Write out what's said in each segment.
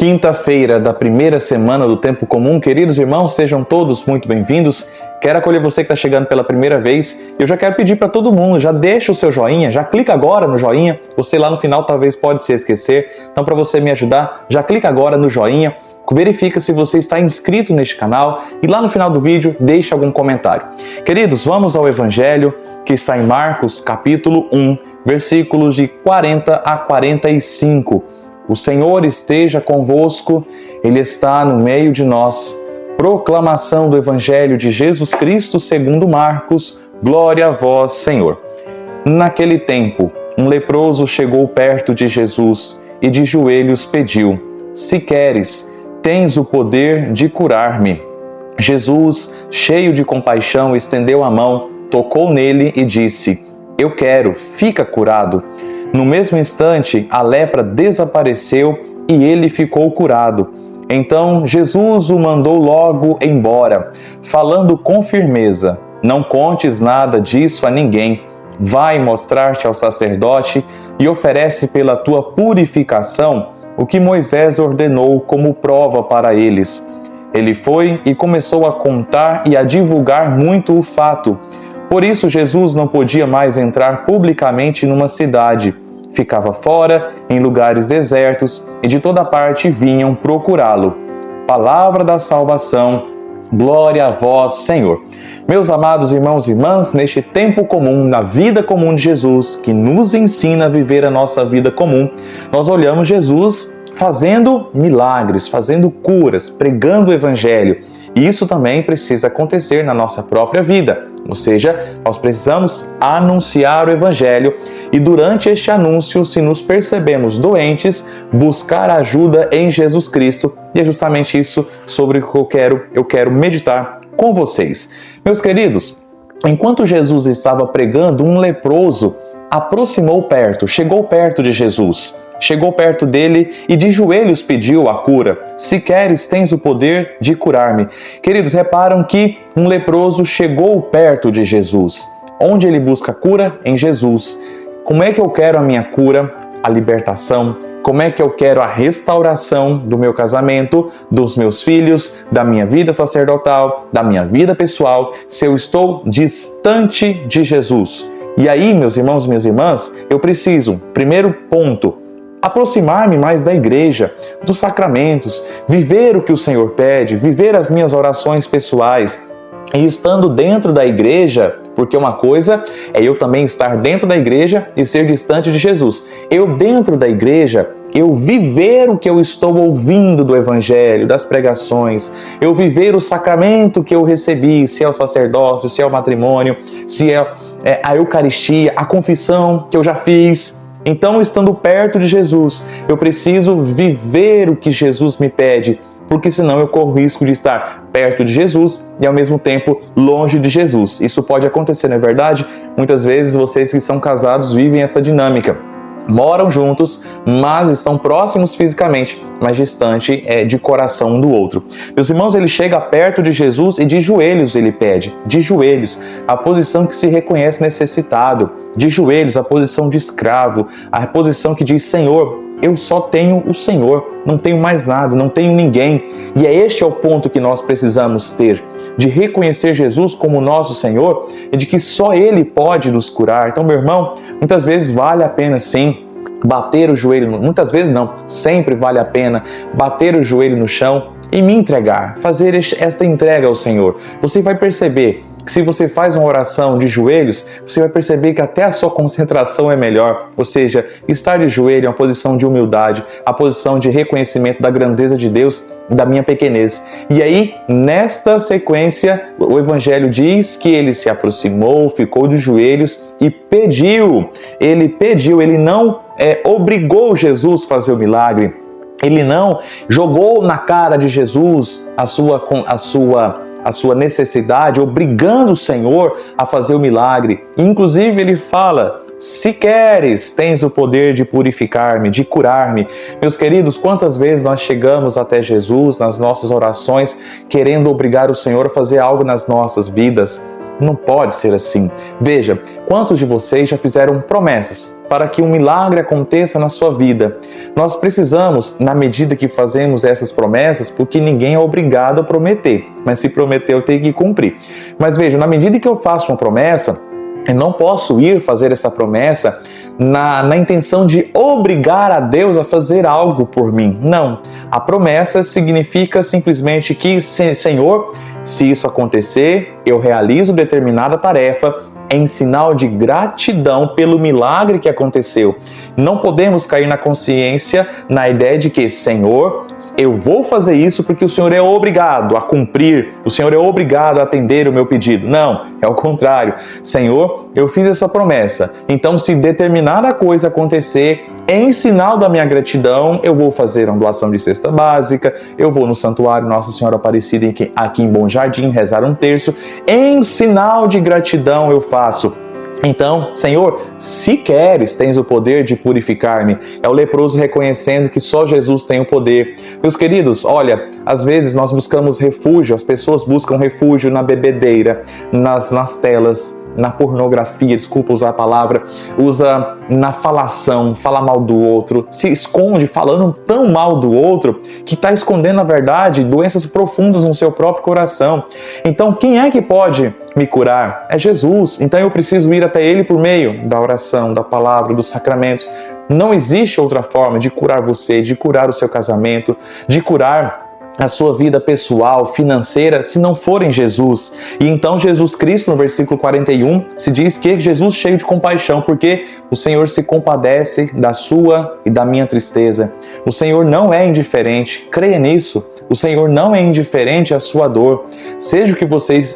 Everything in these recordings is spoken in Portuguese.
Quinta-feira da primeira semana do Tempo Comum. Queridos irmãos, sejam todos muito bem-vindos. Quero acolher você que está chegando pela primeira vez. Eu já quero pedir para todo mundo, já deixa o seu joinha, já clica agora no joinha. Você lá no final talvez pode se esquecer. Então, para você me ajudar, já clica agora no joinha. Verifica se você está inscrito neste canal e lá no final do vídeo deixa algum comentário. Queridos, vamos ao Evangelho que está em Marcos, capítulo 1, versículos de 40 a 45. O Senhor esteja convosco, Ele está no meio de nós. Proclamação do Evangelho de Jesus Cristo segundo Marcos. Glória a vós, Senhor. Naquele tempo, um leproso chegou perto de Jesus e de joelhos pediu: Se queres, tens o poder de curar-me. Jesus, cheio de compaixão, estendeu a mão, tocou nele e disse: Eu quero, fica curado. No mesmo instante, a lepra desapareceu e ele ficou curado. Então Jesus o mandou logo embora, falando com firmeza: Não contes nada disso a ninguém. Vai mostrar-te ao sacerdote e oferece pela tua purificação o que Moisés ordenou como prova para eles. Ele foi e começou a contar e a divulgar muito o fato. Por isso Jesus não podia mais entrar publicamente numa cidade. Ficava fora, em lugares desertos, e de toda parte vinham procurá-lo. Palavra da salvação. Glória a vós, Senhor. Meus amados irmãos e irmãs, neste tempo comum, na vida comum de Jesus, que nos ensina a viver a nossa vida comum, nós olhamos Jesus fazendo milagres, fazendo curas, pregando o Evangelho. E isso também precisa acontecer na nossa própria vida. Ou seja, nós precisamos anunciar o Evangelho e durante este anúncio, se nos percebemos doentes, buscar ajuda em Jesus Cristo. E é justamente isso sobre o que eu quero meditar com vocês. Meus queridos, enquanto Jesus estava pregando, um leproso aproximou perto, chegou perto de Jesus. Chegou perto dele e de joelhos pediu a cura. Se queres, tens o poder de curar-me. Queridos, reparam que um leproso chegou perto de Jesus. Onde ele busca cura? Em Jesus. Como é que eu quero a minha cura? A libertação. Como é que eu quero a restauração do meu casamento, dos meus filhos, da minha vida sacerdotal, da minha vida pessoal, se eu estou distante de Jesus? E aí, meus irmãos e minhas irmãs, eu preciso, primeiro ponto, aproximar-me mais da igreja, dos sacramentos, viver o que o Senhor pede, viver as minhas orações pessoais. E estando dentro da igreja, porque uma coisa é eu também estar dentro da igreja e ser distante de Jesus. Eu dentro da igreja, eu viver o que eu estou ouvindo do Evangelho, das pregações, eu viver o sacramento que eu recebi, se é o sacerdócio, se é o matrimônio, se é a Eucaristia, a confissão que eu já fiz. Então, estando perto de Jesus, eu preciso viver o que Jesus me pede, porque senão eu corro o risco de estar perto de Jesus e ao mesmo tempo longe de Jesus. Isso pode acontecer, não é verdade? Muitas vezes vocês que são casados vivem essa dinâmica. Moram juntos, mas estão próximos fisicamente, mas distante de coração um do outro. Meus irmãos, ele chega perto de Jesus e de joelhos ele pede. De joelhos, a posição que se reconhece necessitado. De joelhos, a posição de escravo. A posição que diz: Senhor, eu só tenho o Senhor, não tenho mais nada, não tenho ninguém. E este é o ponto que nós precisamos ter, de reconhecer Jesus como nosso Senhor e de que só Ele pode nos curar. Então, meu irmão, muitas vezes vale a pena sim bater o joelho, muitas vezes não, sempre vale a pena bater o joelho no chão e me entregar, fazer esta entrega ao Senhor. Você vai perceber que se você faz uma oração de joelhos, você vai perceber que até a sua concentração é melhor. Ou seja, estar de joelho é uma posição de humildade, a posição de reconhecimento da grandeza de Deus e da minha pequenez. E aí, nesta sequência, o Evangelho diz que ele se aproximou, ficou de joelhos e pediu. Ele pediu, ele não obrigou Jesus a fazer o milagre. Ele não jogou na cara de Jesus a sua necessidade, obrigando o Senhor a fazer o milagre. Inclusive ele fala: se queres, tens o poder de purificar-me, de curar-me. Meus queridos, quantas vezes nós chegamos até Jesus nas nossas orações, querendo obrigar o Senhor a fazer algo nas nossas vidas? Não pode ser assim. Veja, quantos de vocês já fizeram promessas para que um milagre aconteça na sua vida? Nós precisamos, na medida que fazemos essas promessas, porque ninguém é obrigado a prometer, mas se prometeu tem que cumprir. Mas veja, na medida que eu faço uma promessa, eu não posso ir fazer essa promessa na intenção de obrigar a Deus a fazer algo por mim. Não. A promessa significa simplesmente que, Senhor, se isso acontecer, eu realizo determinada tarefa em sinal de gratidão pelo milagre que aconteceu. Não podemos cair na consciência, na ideia de que, Senhor, eu vou fazer isso porque o Senhor é obrigado a cumprir, o Senhor é obrigado a atender o meu pedido. Não, é o contrário. Senhor, eu fiz essa promessa, então se determinada coisa acontecer, em sinal da minha gratidão, eu vou fazer uma doação de cesta básica, eu vou no Santuário Nossa Senhora Aparecida aqui em Bom Jardim rezar um terço, em sinal de gratidão eu faço. Então, Senhor, se queres, tens o poder de purificar-me. É o leproso reconhecendo que só Jesus tem o poder. Meus queridos, olha, às vezes nós buscamos refúgio, as pessoas buscam refúgio na bebedeira, nas telas, na pornografia, desculpa usar a palavra, usa na falação, fala mal do outro, se esconde falando tão mal do outro que está escondendo, na verdade, doenças profundas no seu próprio coração. Então, quem é que pode me curar? É Jesus. Então eu preciso ir até Ele por meio da oração, da palavra, dos sacramentos. Não existe outra forma de curar você, de curar o seu casamento, de curar a sua vida pessoal, financeira, se não for em Jesus. E então Jesus Cristo, no versículo 41, se diz que Jesus cheio de compaixão, porque o Senhor se compadece da sua e da minha tristeza. O Senhor não é indiferente, creia nisso. O Senhor não é indiferente à sua dor. Seja o que você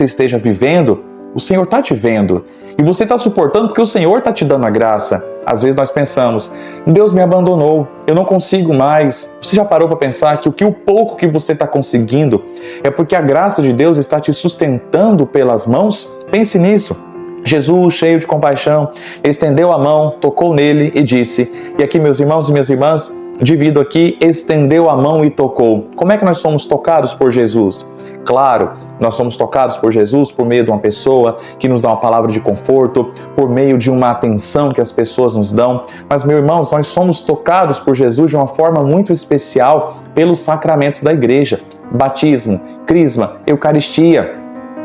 esteja vivendo, o Senhor está te vendo. E você está suportando porque o Senhor está te dando a graça. Às vezes nós pensamos, Deus me abandonou, eu não consigo mais. Você já parou para pensar que o pouco que você está conseguindo é porque a graça de Deus está te sustentando pelas mãos? Pense nisso. Jesus, cheio de compaixão, estendeu a mão, tocou nele e disse, e aqui meus irmãos e minhas irmãs, divido aqui, estendeu a mão e tocou. Como é que nós somos tocados por Jesus? Claro, nós somos tocados por Jesus por meio de uma pessoa que nos dá uma palavra de conforto, por meio de uma atenção que as pessoas nos dão. Mas, meus irmãos, nós somos tocados por Jesus de uma forma muito especial pelos sacramentos da igreja. Batismo, crisma, eucaristia.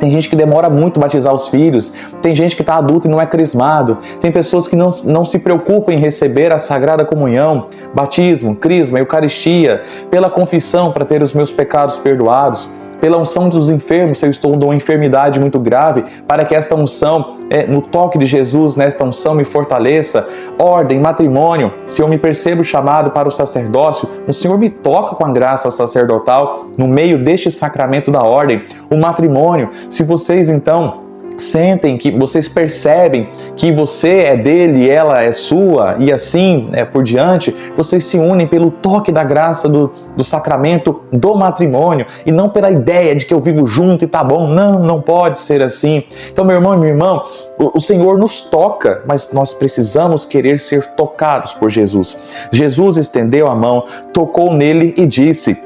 Tem gente que demora muito a batizar os filhos, tem gente que está adulto e não é crismado, tem pessoas que não se preocupam em receber a Sagrada Comunhão, batismo, crisma, eucaristia, pela confissão para ter os meus pecados perdoados, pela unção dos enfermos, se eu estou numa enfermidade muito grave, para que esta unção, no toque de Jesus, nesta unção me fortaleça. Ordem, matrimônio, se eu me percebo chamado para o sacerdócio, o Senhor me toca com a graça sacerdotal no meio deste sacramento da ordem. O matrimônio, se vocês então sentem que vocês percebem que você é dele e ela é sua e assim por diante, vocês se unem pelo toque da graça do sacramento do matrimônio e não pela ideia de que eu vivo junto e tá bom. Não pode ser assim. Então, meu irmão e minha irmã, o Senhor nos toca, mas nós precisamos querer ser tocados por Jesus. Jesus estendeu a mão, tocou nele e disse.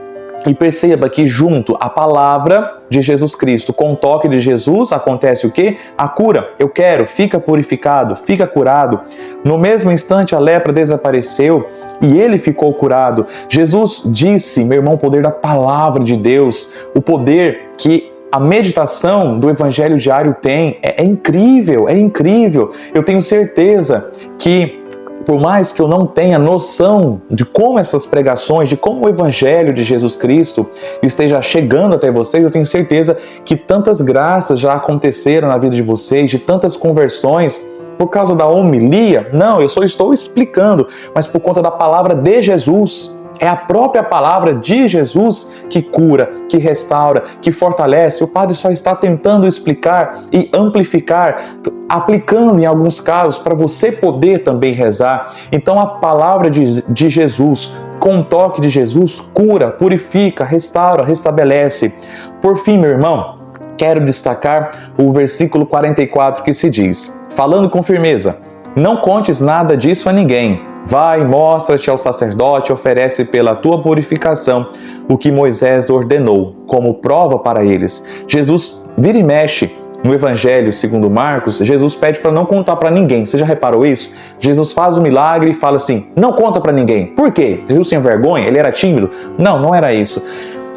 E perceba que junto à palavra de Jesus Cristo, com o toque de Jesus, acontece o quê? A cura. Eu quero, fica purificado, fica curado. No mesmo instante a lepra desapareceu e ele ficou curado. Jesus disse, meu irmão, o poder da palavra de Deus, o poder que a meditação do Evangelho diário tem, é incrível, é incrível. Eu tenho certeza que por mais que eu não tenha noção de como essas pregações, de como o Evangelho de Jesus Cristo esteja chegando até vocês, eu tenho certeza que tantas graças já aconteceram na vida de vocês, de tantas conversões, por causa da homilia. Não, eu só estou explicando, mas por conta da palavra de Jesus. É a própria palavra de Jesus que cura, que restaura, que fortalece. O padre só está tentando explicar e amplificar, aplicando em alguns casos para você poder também rezar. Então a palavra de Jesus, com o toque de Jesus, cura, purifica, restaura, restabelece. Por fim, meu irmão, quero destacar o versículo 44 que se diz, falando com firmeza, não contes nada disso a ninguém. Vai, mostra-te ao sacerdote, oferece pela tua purificação o que Moisés ordenou, como prova para eles. Jesus vira e mexe no Evangelho segundo Marcos, Jesus pede para não contar para ninguém. Você já reparou isso? Jesus faz o milagre e fala assim, não conta para ninguém. Por quê? Jesus tinha vergonha? Ele era tímido? Não, não era isso.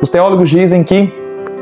Os teólogos dizem que,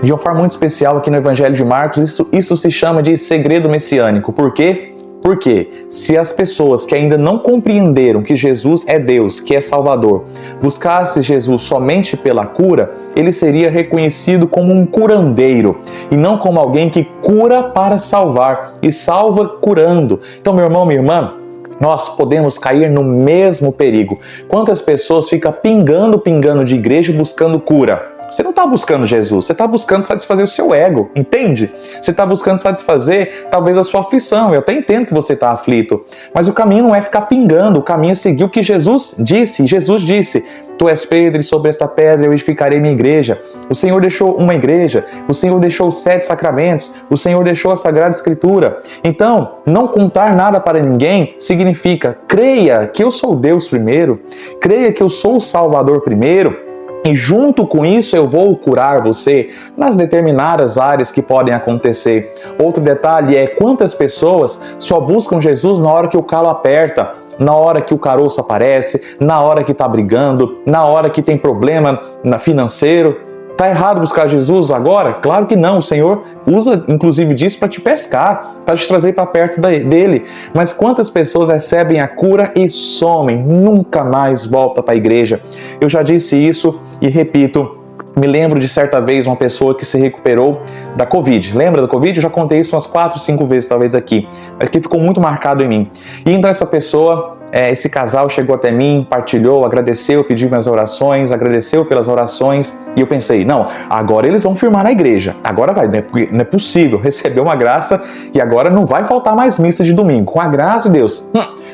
de uma forma muito especial aqui no Evangelho de Marcos, isso se chama de segredo messiânico. Por quê? Porque se as pessoas que ainda não compreenderam que Jesus é Deus, que é Salvador, buscassem Jesus somente pela cura, ele seria reconhecido como um curandeiro e não como alguém que cura para salvar e salva curando. Então, meu irmão, minha irmã, nós podemos cair no mesmo perigo. Quantas pessoas ficam pingando de igreja buscando cura? Você não está buscando Jesus, você está buscando satisfazer o seu ego, entende? Você está buscando satisfazer talvez a sua aflição. Eu até entendo que você está aflito, mas o caminho não é ficar pingando, o caminho é seguir o que Jesus disse. Jesus disse, tu és Pedro e sobre esta pedra eu edificarei minha igreja. O Senhor deixou uma igreja, o Senhor deixou os 7 sacramentos, o Senhor deixou a Sagrada Escritura. Então, não contar nada para ninguém significa, creia que eu sou Deus primeiro, creia que eu sou o Salvador primeiro, e junto com isso eu vou curar você nas determinadas áreas que podem acontecer. Outro detalhe é quantas pessoas só buscam Jesus na hora que o calo aperta, na hora que o caroço aparece, na hora que está brigando, na hora que tem problema financeiro. Está errado buscar Jesus agora? Claro que não. O Senhor usa, inclusive, disso para te pescar, para te trazer para perto dele. Mas quantas pessoas recebem a cura e somem, nunca mais volta para a igreja? Eu já disse isso e repito. Me lembro de certa vez uma pessoa que se recuperou da Covid. Lembra da Covid? Eu já contei isso umas 4, 5 vezes talvez aqui. Mas que ficou muito marcado em mim. E então essa pessoa, esse casal chegou até mim, partilhou, agradeceu, pediu minhas orações, agradeceu pelas orações. E eu pensei, não, agora eles vão firmar na igreja. Agora vai, não é possível. Recebeu uma graça e agora não vai faltar mais missa de domingo. Com a graça de Deus.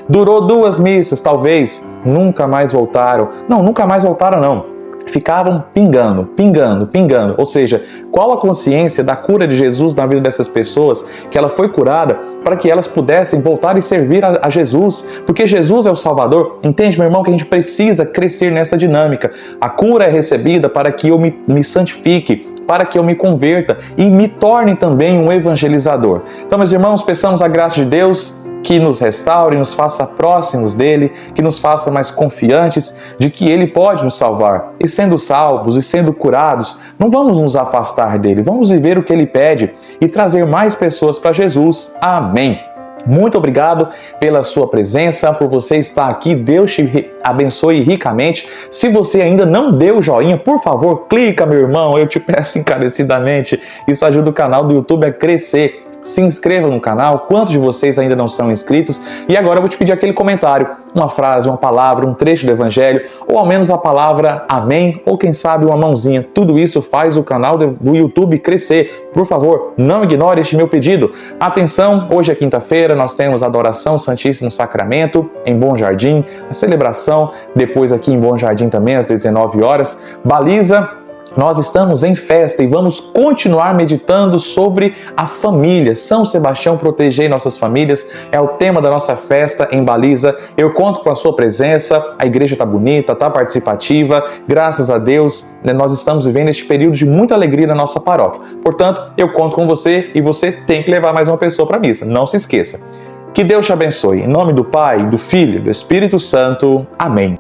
Durou 2 missas, talvez. Nunca mais voltaram. Não, nunca mais voltaram não. Ficavam pingando. Ou seja, qual a consciência da cura de Jesus na vida dessas pessoas, que ela foi curada para que elas pudessem voltar e servir a Jesus, porque Jesus é o Salvador. Entende, meu irmão, que a gente precisa crescer nessa dinâmica. A cura é recebida para que eu me santifique, para que eu me converta e me torne também um evangelizador. Então, meus irmãos, peçamos a graça de Deus que nos restaure, nos faça próximos dele, que nos faça mais confiantes de que ele pode nos salvar. E sendo salvos e sendo curados, não vamos nos afastar dele, vamos viver o que ele pede e trazer mais pessoas para Jesus. Amém. Muito obrigado pela sua presença, por você estar aqui. Deus te abençoe ricamente. Se você ainda não deu o joinha, por favor, clica, meu irmão. Eu te peço encarecidamente. Isso ajuda o canal do YouTube a crescer. Se inscreva no canal, quantos de vocês ainda não são inscritos? E agora eu vou te pedir aquele comentário, uma frase, uma palavra, um trecho do Evangelho, ou ao menos a palavra amém, ou quem sabe uma mãozinha. Tudo isso faz o canal do YouTube crescer. Por favor, não ignore este meu pedido. Atenção, hoje é quinta-feira, nós temos a adoração ao Santíssimo Sacramento em Bom Jardim, a celebração depois aqui em Bom Jardim também às 19 horas. Baliza, nós estamos em festa e vamos continuar meditando sobre a família. São Sebastião, protegei nossas famílias, é o tema da nossa festa em Baliza. Eu conto com a sua presença, a igreja está bonita, está participativa, graças a Deus, nós estamos vivendo este período de muita alegria na nossa paróquia. Portanto, eu conto com você e você tem que levar mais uma pessoa para a missa, não se esqueça. Que Deus te abençoe. Em nome do Pai, do Filho e do Espírito Santo. Amém.